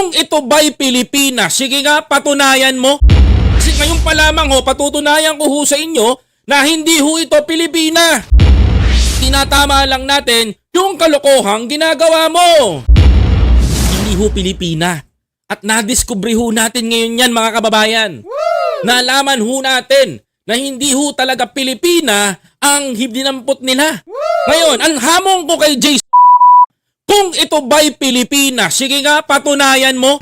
Kung ito ba'y Pilipinas, sige nga, patunayan mo. Kasi ngayon pa lamang patutunayan ko sa inyo na hindi ito Pilipina. Tinatama lang natin yung kalokohang ginagawa mo. Hindi Pilipina. At nadiskubre natin ngayon yan, mga kababayan. Nalaman natin na hindi talaga Pilipina ang dinampot nila. Ngayon, ang hamon ko kay Jay, kung ito ba'y Pilipinas, sige nga, patunayan mo.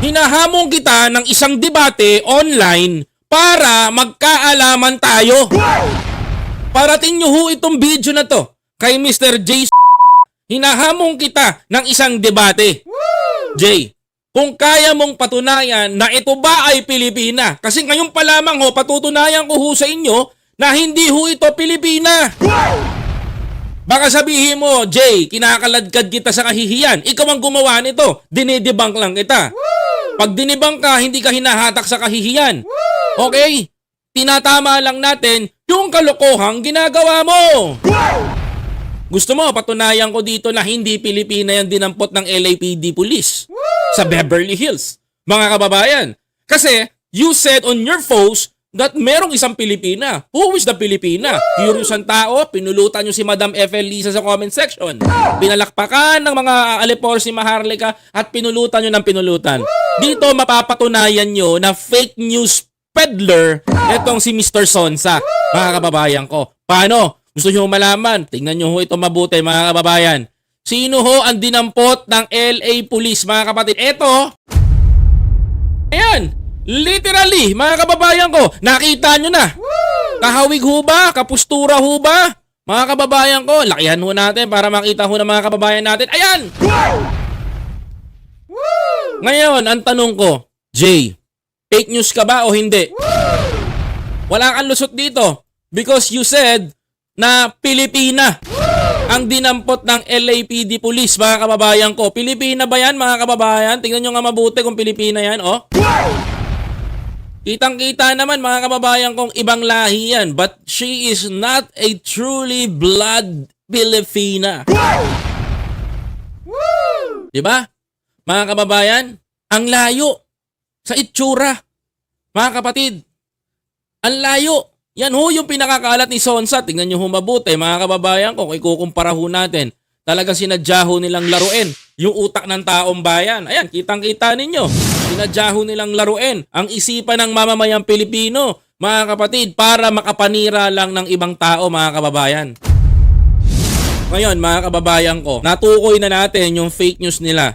Hinahamon kita ng isang debate online para magkaalaman tayo. Parating nyo itong video na to kay Mr. Jay. Hinahamon kita ng isang debate. Jay, kung kaya mong patunayan na ito ba ay Pilipina, kasi ngayon pa lamang patutunayan ko sa inyo na hindi ito Pilipina. Baka sabihin mo, Jay, kinakaladkad kita sa kahihiyan. Ikaw ang gumawa nito. Dinidebunk lang kita. Pag dinibang ka, hindi ka hinahatak sa kahihiyan. Okay? Tinatama lang natin yung kalokohang ginagawa mo. Gusto mo, patunayan ko dito na hindi Pilipina yung dinampot ng LAPD police sa Beverly Hills. Mga kababayan. Kasi, you said on your post that merong isang Pilipina. Who is the Pilipina? Curious ang tao, pinulutan nyo si Madam F.L. Lisa sa comment section. Pinalakpakan ng mga alipor si Maharlika at pinulutan nyo ng pinulutan. Dito mapapatunayan nyo na fake news peddler itong si Mr. Sonsa. Mga kababayan ko. Paano? Gusto nyo malaman? Tingnan nyo ito mabuti, mga kababayan. Sino ang dinampot ng LA Police, mga kapatid? Ito. Ayan. Literally, mga kababayan ko, nakita nyo na. Kahawig ba? Kapustura ba? Mga kababayan ko, lakihan natin para makita ng mga kababayan natin. Ayan! Ngayon, ang tanong ko, Jay, fake news ka ba o hindi? Wala kang lusot dito because you said na Pilipina ang dinampot ng LAPD police, mga kababayan ko. Pilipina ba yan, mga kababayan? Tingnan nyo nga mabuti kung Pilipina yan, Kitang-kita naman, mga kababayan kong ibang lahi yan, but she is not a truly blood Filipina. Diba? Mga kababayan, ang layo sa itsura. Mga kapatid, ang layo. Yan yung pinakakalat ni Sonsa. Tingnan nyo mabuti, mga kababayan ko, kung ikukumpara natin. Talagang sinadya nilang laruin yung utak ng taong bayan. Ayan, kitang-kita ninyo. Sinadya nilang laruin ang isipan ng mamamayang Pilipino, mga kapatid, para makapanira lang ng ibang tao, mga kababayan. Ngayon, mga kababayan ko, natukoy na natin yung fake news nila.